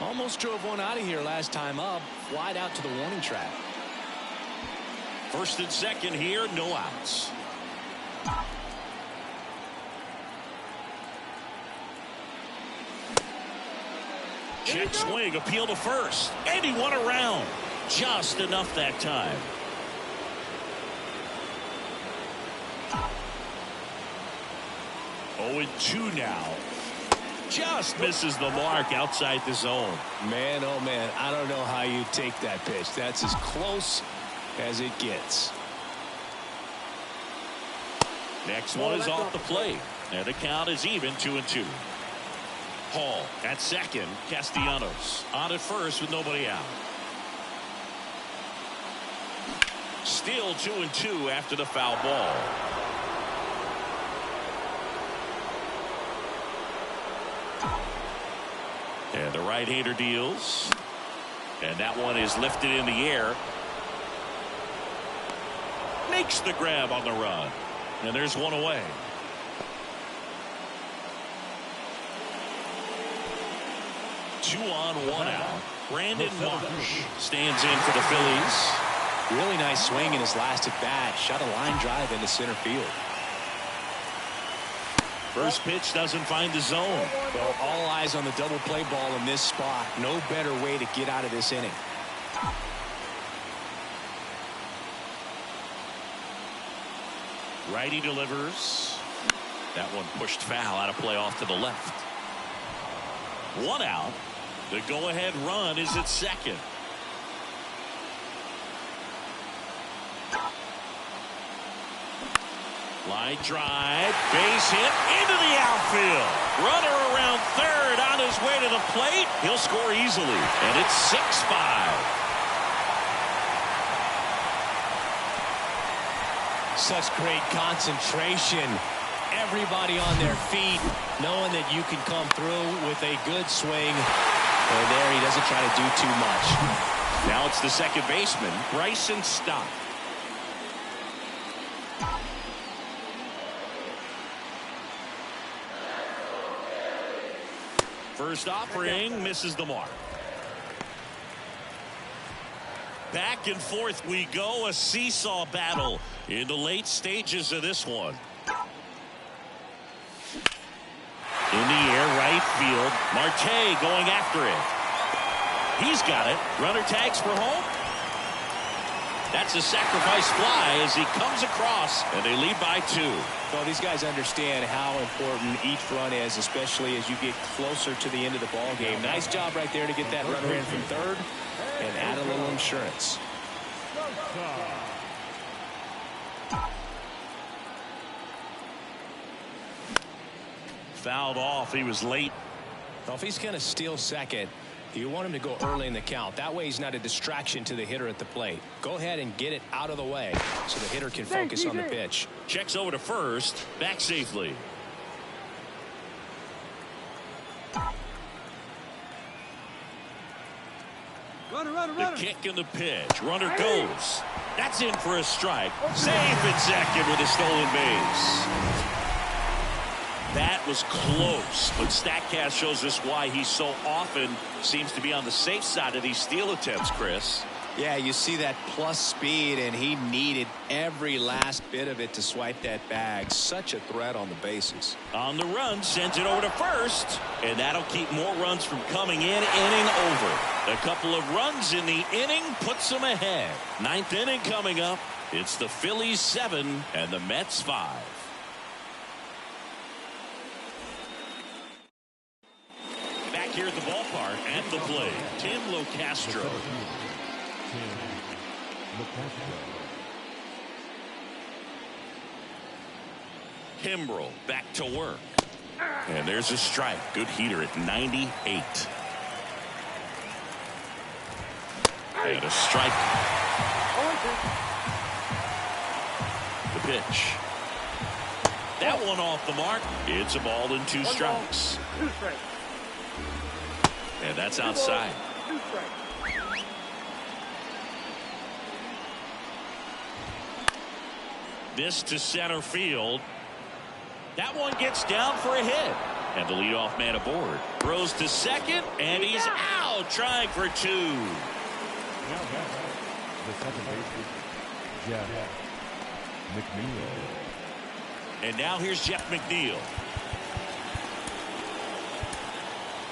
Almost drove one out of here last time up. Flied out to the warning track. First and second here, no outs. Check swing, appeal to first, and he won around. Just enough that time. Oh, 2 now. Just misses the mark outside the zone. Man, oh man, I don't know how you take that pitch. That's as close as it gets. Next one is off the plate, and the count is even 2-2. Hall at second. Castellanos on at first with nobody out. Still 2-2 after the foul ball. And the right-hander deals, and that one is lifted in the air. Makes the grab on the run, and there's one away. Two on, one out. Brandon Marsh stands in for the Phillies. Really nice swing in his last at bat. Shot a line drive into center field. First pitch doesn't find the zone. Well, all eyes on the double play ball in this spot. No better way to get out of this inning. Righty delivers. That one pushed foul out of play off to the left. One out. The go-ahead run is at second. Line drive, base hit into the outfield. Runner around third on his way to the plate. He'll score easily, and it's 6-5. Such great concentration. Everybody on their feet, knowing that you can come through with a good swing. And there he doesn't try to do too much. Now it's the second baseman, Bryson Stott. First offering misses the mark. Back and forth we go, a seesaw battle in the late stages of this one. In the air, right field. Marte going after it. He's got it. Runner tags for home. That's a sacrifice fly as he comes across, and they lead by 2. Well, these guys understand how important each run is, especially as you get closer to the end of the ball game. Nice job right there to get that runner in from third and add a little insurance. Fouled off. He was late. Well, if he's going to steal second, you want him to go early in the count. That way he's not a distraction to the hitter at the plate. Go ahead and get it out of the way so the hitter can focus on the pitch. Checks over to first. Back safely. Runner. The kick and the pitch. Runner goes. That's in for a strike. Safe at second with a stolen base. That was close, but StatCast shows us why he so often seems to be on the safe side of these steal attempts, Chris. Yeah, you see that plus speed, and he needed every last bit of it to swipe that bag. Such a threat on the bases. On the run, sends it over to first, and that'll keep more runs from coming in. Inning over. A couple of runs in the inning puts them ahead. 9th inning coming up. It's the Phillies 7 and the Mets 5. Back here at the ballpark, at the plate, Tim Locastro. Kimbrel back to work. And there's a strike. Good heater at 98. And a strike. The pitch. That one off the mark. It's a ball and 2 strikes. 2 strikes. And that's outside. 2 strikes. This to center field. That one gets down for a hit. And the leadoff man aboard. Throws to second, and he's out, trying for 2. The second baseman, Jeff McNeil. And now here's Jeff McNeil.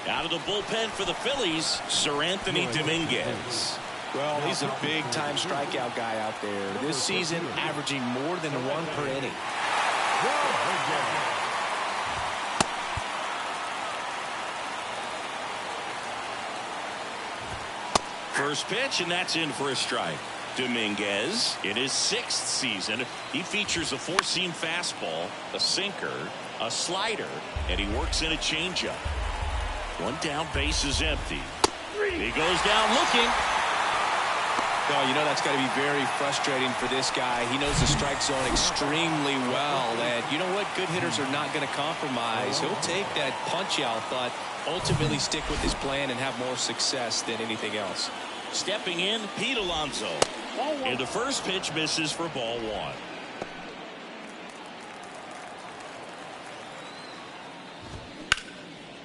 Out of the bullpen for the Phillies, Sir Anthony Dominguez. Well, he's a big-time strikeout guy out there. This season, averaging more than 1 per inning. First pitch, and that's in for a strike. Dominguez, in his 6th season, he features a 4-seam fastball, a sinker, a slider, and he works in a changeup. 1 down, base is empty. He goes down looking. Oh, you know that's got to be very frustrating for this guy. He knows the strike zone extremely well. And you know what? Good hitters are not going to compromise. He'll take that punch-out, but ultimately stick with his plan and have more success than anything else. Stepping in, Pete Alonso. And the first pitch misses for ball 1.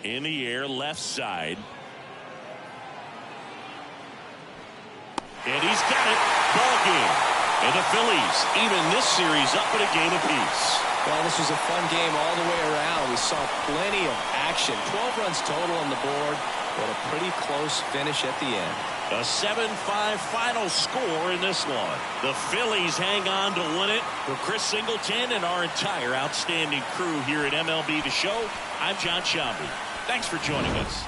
In the air, left side. And he's got it. Ball game. And the Phillies even this series up in a game apiece. Well, this was a fun game all the way around. We saw plenty of action. 12 runs total on the board, but a pretty close finish at the end. A 7-5 final score in this one. The Phillies hang on to win it. For Chris Singleton and our entire outstanding crew here at MLB The Show, I'm John Shambi. Thanks for joining us.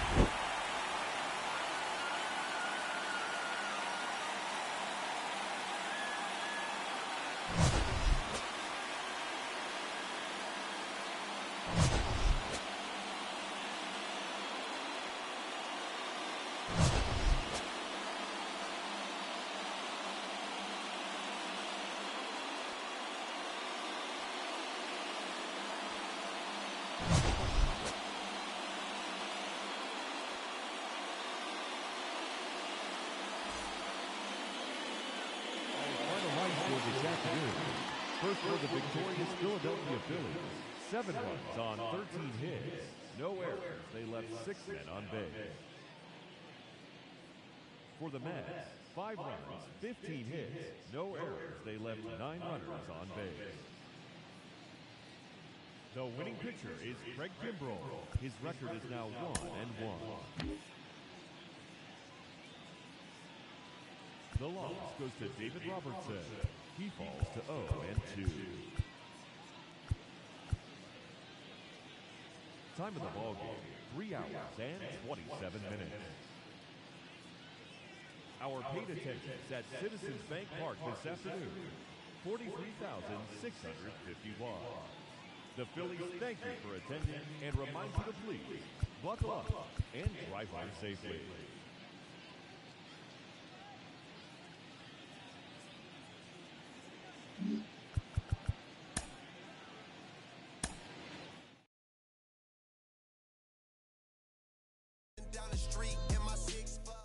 First for the victorious Philadelphia Phillies. 7 runs on 13 hits. No errors. They left 6 men on base. For the Mets, 5 runs, 15 hits. No errors. They left 9 runners on base. The winning pitcher is Craig Kimbrell. His record is now 1-1. The loss goes to David Robertson. He falls to 0-2. Time of the ball game, 3 hours and 27 minutes. Our paid attendance at Citizens Bank Park this afternoon, 43,651. The Phillies thank you for attending and remind you to please buckle up and drive home safely. Down the street in my 6'4".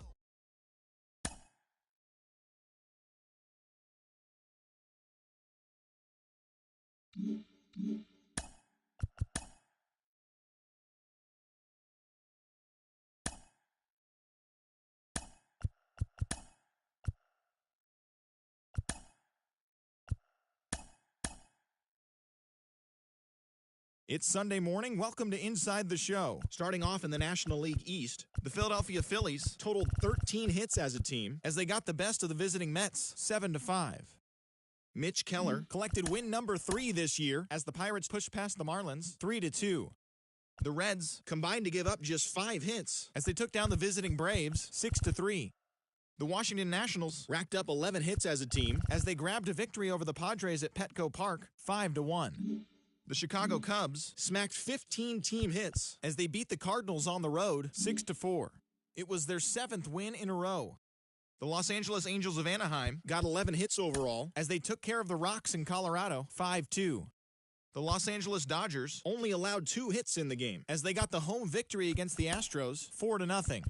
It's Sunday morning. Welcome to Inside the Show. Starting off in the National League East, the Philadelphia Phillies totaled 13 hits as a team as they got the best of the visiting Mets 7-5. Mitch Keller collected win number 3 this year as the Pirates pushed past the Marlins 3-2. The Reds combined to give up just 5 hits as they took down the visiting Braves 6-3. The Washington Nationals racked up 11 hits as a team as they grabbed a victory over the Padres at Petco Park 5-1. The Chicago Cubs smacked 15 team hits as they beat the Cardinals on the road 6-4. It was their 7th win in a row. The Los Angeles Angels of Anaheim got 11 hits overall as they took care of the Rocks in Colorado 5-2. The Los Angeles Dodgers only allowed 2 hits in the game as they got the home victory against the Astros 4-0.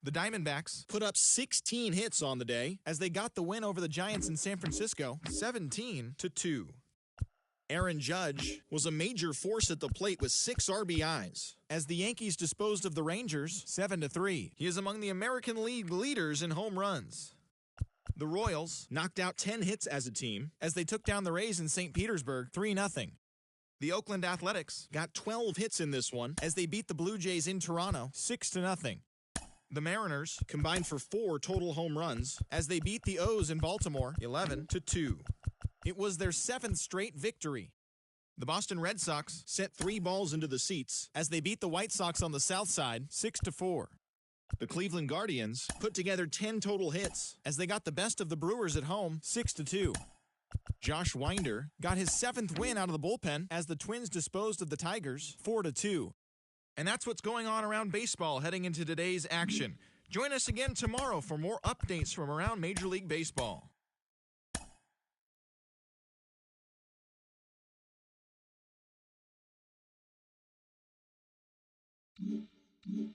The Diamondbacks put up 16 hits on the day as they got the win over the Giants in San Francisco 17-2. Aaron Judge was a major force at the plate with 6 RBIs as the Yankees disposed of the Rangers 7-3. He is among the American League leaders in home runs. The Royals knocked out 10 hits as a team as they took down the Rays in St. Petersburg 3-0. The Oakland Athletics got 12 hits in this one as they beat the Blue Jays in Toronto 6-0. The Mariners combined for 4 total home runs as they beat the O's in Baltimore 11-2. It was their 7th straight victory. The Boston Red Sox sent 3 balls into the seats as they beat the White Sox on the south side 6-4. The Cleveland Guardians put together 10 total hits as they got the best of the Brewers at home 6-2. Josh Winder got his 7th win out of the bullpen as the Twins disposed of the Tigers 4-2. And that's what's going on around baseball heading into today's action. Join us again tomorrow for more updates from around Major League Baseball. Mm-hmm.